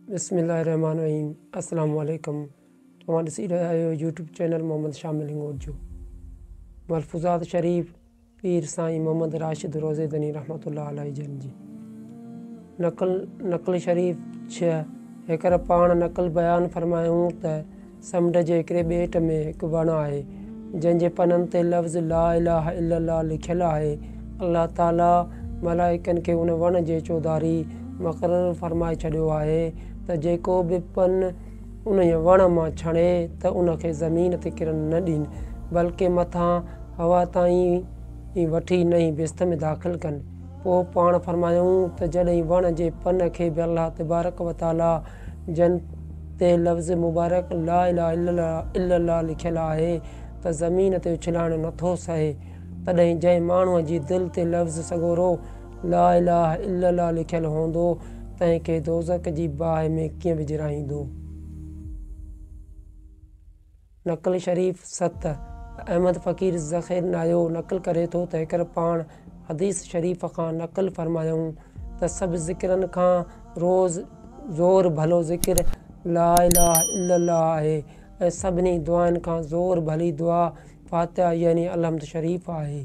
बिस्मिल्लाहिर्रहमानिर्रहीम अस्सलाम वालेकुम। तव्हां ॾिसी रहिया आहियो यूट्यूब चैनल मोहम्मद शामिल हिंगोट जो मलफूज़ात शरीफ़ पीर साईं मोहम्मद राशिद रोज़ेदनी रहमतुल्लाह अलैहि जन जी नक़ल शरीफ़ 6 हेकर पाण नक़ल बयानु फ़रमायूं त समुंड जे हिकिड़े ॿेट में हिकु वणु आहे जंहिंजे पननि ते लफ़्ज़ ला इलाहा इल्लल्लाह लिखियलु आहे। अल्लाह ताला मलाइकनि खे उन वण जे चौधारी मुक़ररु फ़रमाए छॾियो आहे त जेको बि पन उन वण मां छणे त उनखे ज़मीन ते किरण न ॾीन बल्कि मथां हवा ताईं वठी नई बिस्त में दाख़िल कनि। पोइ पाण फ़रमायूं त जॾहिं वण जे पन खे बि अल्लाह तबारक व ताला जन ते लफ़्ज़ मुबारक ला इलाहा इल्लल्लाह लिखियलु आहे त ज़मीन ते उछलाइणु नथो सहे। तॾहिं जंहिं माण्हूअ जी दिलि ते लफ़्ज़ सॻोरो ला इलाहा इल्लल्लाह लिखियलु हूंदो तंहिंखे दोज़ख जी बाहि में कीअं विझिराईंदो। नक़ल शरीफ़ 7 अहमद फ़क़ीर ज़ख़ीर नायो नक़ल करे थो त हेकर पाण हदीस शरीफ़ खां नक़ल फ़रमायूं त सभु ज़िक्रनि खां रोज़ ज़ोर भलो ज़िक्र ला इलाहा इल्लल्लाह आहे ऐं सभिनी दुआनि खां ज़ोर भली दुआ फ़ातिहा यानी अलहम्द शरीफ़ आहे।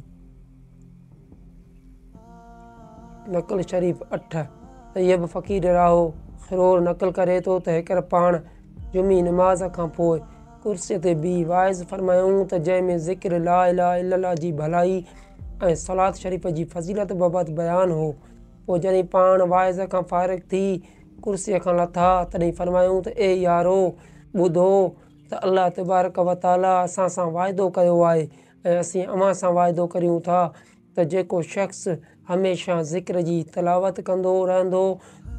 नक़ल शरीफ़ 8 तैयब फ़क़ीर राहो ख़िरोर नक़ल करे थो त हेकर पाण जुमी नमाज़ खां पोइ कुर्सीअ ते बीह वाइज़ फ़रमायूं त जंहिंमें ज़िक्र ला इलाहा इल्लल्लाह जी भलाई ऐं सलात शरीफ़ जी फ़ज़ीलत बाबति बयानु हो। पोइ जॾहिं पाण वाइज़ खां फ़ारिग़ थी कुर्सीअ खां लथा तॾहिं फ़रमायूं त ए यारो ॿुधो त अल्लाह तबारक व ताला असां सां वाइदो कयो आहे ऐं असीं अव्हां सां वाइदो करियूं था त जेको शख़्स हमेशह ज़िक्र जी तलावत कंदो रहंदो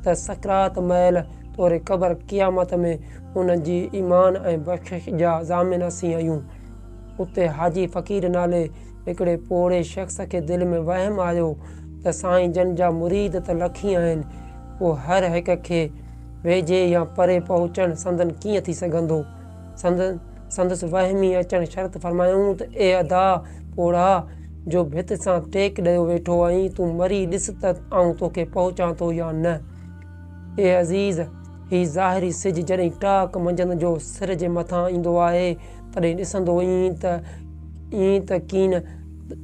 त सकरात महिल तोरे क़बर क़ियामत में उन जी ईमान ऐं बख़्शिश जा ज़ामिन असीं आहियूं। उते हाजी फ़क़ीर नाले हिकिड़े पोड़े शख़्स खे दिलि में वहम आयो त साईं जन जा मुरीद त लखी आहिनि पोइ हर हिक खे वेझे या परे पहुचणु संदन कीअं थी सघंदो। संदसि वहमी अचणु शर्त फ़रमायूं त ए अदा पोड़ा जो भित सां टेक ॾियो वेठो आहीं तूं मरी ॾिस त आऊं तोखे पहुचां थो या न। ए अज़ीज़ ही ज़ाहिरी सिज जॾहिं टाक मंझंदि जो सिर जे मथां ईंदो आहे तॾहिं ॾिसंदो ईअं त कीन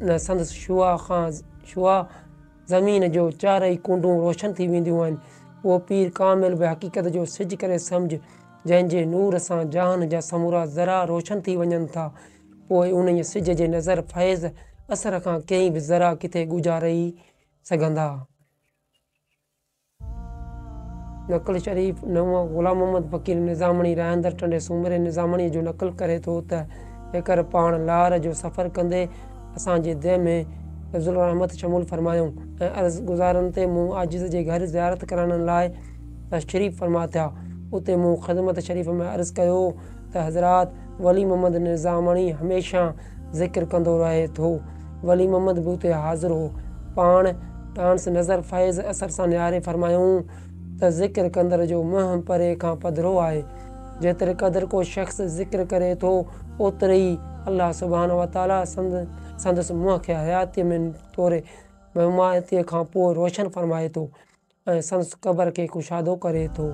न संदसि शुआ ज़मीन जो चारई कुंडूं रोशन थी वेंदियूं आहिनि। उहो पीर कामिल बि हक़ीक़त जो सिज करे सम्झ जंहिंजे नूर सां जहान जा समूरा ज़रा रोशन थी वञनि था। पोइ उन सिज जे नज़र फैज़ असर खां कंहिं बि ज़रा किथे गुज़ारे सघंदा। नक़ल शरीफ़ 9 ग़ुलाम मोहम्मद फ़क़ीर निज़ामणी रहंदड़ टंडे सूमरे निज़ामणीअ जो नक़ल करे थो त हेकर पाण लार जो सफ़र कंदे असांजे देह में फ़ज़ुल रहमत शमूल फ़रमायूं ऐं अर्ज़ गुज़ारनि ते मूं आजिज़ जे घर ज़ियारत करण लाइ तशरीफ़ फ़रमा थिया। उते मूं ख़िदमत शरीफ़ में अर्ज़ कयो त हज़रात वली मोहम्मद निज़ामणी हमेशह ज़िक्र कंदो रहे थो। वली मोहम्मद बि उते हाज़िर हो। पाण डांस नज़र फैज़ असर सां निहारे फ़रमायूं त ज़िक्र कंदड़ जो मुंहुं परे खां पधिरो आहे। जेतिरे क़दुरु को शख़्स ज़िक्र करे थो ओतिरे ई अल्लाह सुब्हानहु व तआला संदसि मुंहं खे हयातीअ में तौरे ममायतीअ खां पोइ रोशन फ़रमाए थो ऐं संदसि क़बर खे कुशादो करे थो।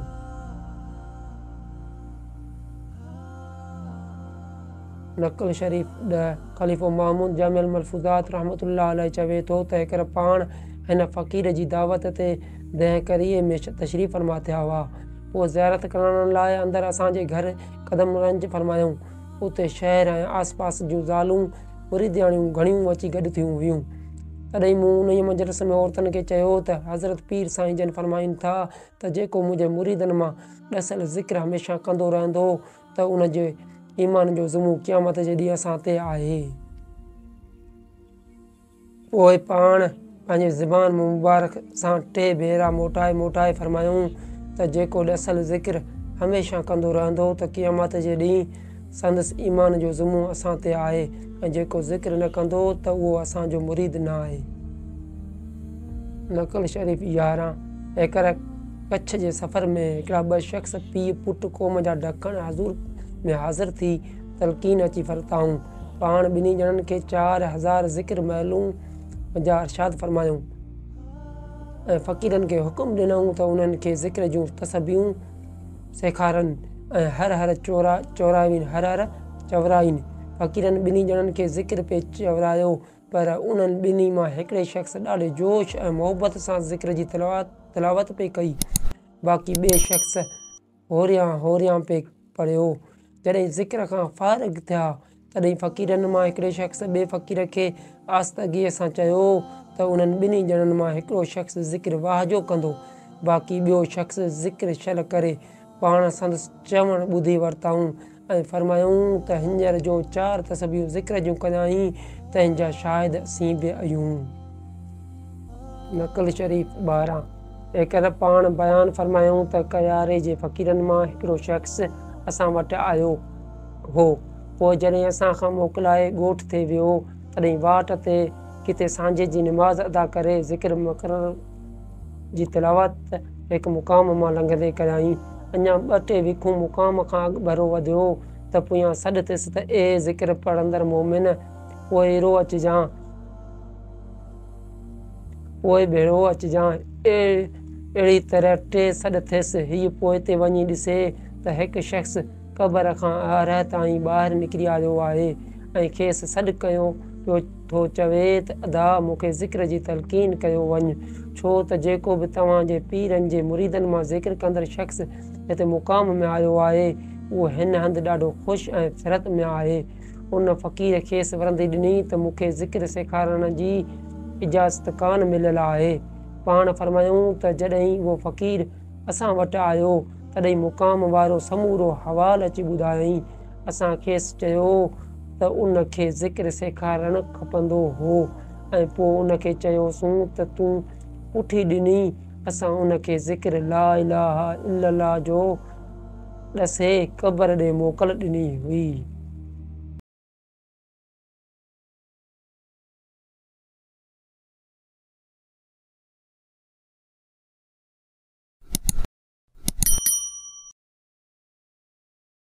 नक़ल शरीफ़ 10 ख़लीफ़ो मामूद जामिल मलफूज़ात रहमतुल्लाह अलैहि चवे थो त हेकर पाण हिन फ़क़ीर जी दावत ते दहिकरीअ में तशरीफ़ फ़रमा थिया हुआ। पोइ ज़ियारत करण लाइ अंदरि असांजे घर क़दम रंज फ़रमायूं। उते शहर ऐं आस पास जूं ज़ालूं मुरीदियाणियूं घणियूं अची गॾु थियूं हुयूं। तॾहिं मूं उन मजलिस में औरतुनि खे चयो त हज़रत पीर साईं जन फ़रमाइनि था त जेको मुंहिंजे मुरीदनि मां ॾसियल ज़िक्र हमेशह कंदो रहंदो त उन जे ईमान जो ज़ुमूं क़यामत जे ॾींहुं असां ते आहे। पोइ पाण पंहिंजे ज़ुबान मुबारक सां 3 भेरा मोटाए फ़रमायूं त जेको ॾसियल ज़िक्र हमेशह कंदो रहंदो त क़यामत जे ॾींहुं संदसि ईमान जो ज़ुमूं असां ते आहे ऐं जेको ज़िक्र न कंदो त उहो असांजो मुरीद न आहे। नक़ल शरीफ़ 11 हेकर कच्छ जे सफ़र में हिकिड़ा 2 शख़्स पीउ पुटु क़ौम जा ढकण हज़ूर में हाज़िर थी तलक़ीन अची फ़रताऊं। पाण ॿिन्ही ॼणनि खे 4000 ज़िक्र महलूं जा इरशाद फ़रमायूं ऐं फ़क़ीरनि खे हुकुम ॾिनऊं त उन्हनि खे ज़िक्र जूं तस्बीहूं सेखारनि ऐं हर चौरावीनि हर चवराईनि। फ़क़ीरनि ॿिन्ही ॼणनि खे ज़िक्र पे चवरायो, पर उन्हनि ॿिन्ही मां हिकिड़े शख़्स ॾाढे जोश ऐं मुहबत सां ज़िक्र जी तिलावत पे कई, बाक़ी ॿिए शख़्स होरियां पे पढ़ियो। जॾहिं ज़िक्र खां फ़ारिग़ थिया तॾहिं फ़क़ीरनि मां हिकिड़े शख़्स ॿिए फ़क़ीर खे आस्तगीअ सां चयो त उन्हनि ॿिन्ही ॼणनि मां हिकिड़ो शख़्स ज़िक्र वाहजो कंदो, बाक़ी ॿियो शख़्स ज़िक्र छल करे पाण संदसि चवणु ॿुधी वरिताऊं ऐं फरमायूं त हींअर जो 4 तस्बीहूं ज़िक्र जूं कयाईं तंहिंजा शाहिद असीं बि आहियूं। नक़ल शरीफ़ 12। एकर पाण बयानु फरमायूं त कयारे जे फ़क़ीरनि मां हिकिड़ो शख़्स असां वटि आयो हो। पोइ जॾहिं असां खां मोकिलाए ॻोठ ते वियो तॾहिं वाट ते किथे सांझे जी निमाज़ अदा करे ज़िक्र मुक़रर जी तिलावत हिकु मुक़ाम मां लंघंदे कयाईं। अञा 2-3 विखूं मुक़ाम खां अॻु भरो वधियो त पुयां सॾु थियसि त ए ज़िक्र पढ़ंदड़ मोमिन, पोइ भेरो अचिजांइ। अहिड़ी तरह 3 सॾ थियसि। हीअ पोइ ते वञी ॾिसे त हिकु शख़्स क़बर खां आरह ताईं ॿाहिरि निकिरी आयो आहे ऐं खेसि सॾु कयो पियो थो चवे त अदा मूंखे ज़िक्र जी तलक़ीन कयो वञु, छो त जेको बि तव्हांजे पीरनि जे मुरीदनि मां ज़िक्र कंदड़ शख़्स हिते मुक़ाम में आयो आहे उहो हिन हंधि ॾाढो ख़ुशि ऐं फ़िरत में आहे। उन फ़क़ीर खेसि वरंदी ॾिनी त मूंखे ज़िक्र सेखारण जी इजाज़त कान मिलियल आहे। पाण फरमायूं त जॾहिं उहो फ़क़ीर असां वटि आयो तॾहिं मुक़ाम वारो समूरो हवाल अची ॿुधायईं। असां खेसि चयो त उन खे ज़िक्र सेखारणु खपंदो हो ऐं पोइ उन खे चयोसीं त तूं पुठी ॾिनी। असां उन खे ज़िक्र ला इलाहा इल्लल्लाह जो ॾसे क़बर ॾे मोकल ॾिनी हुई।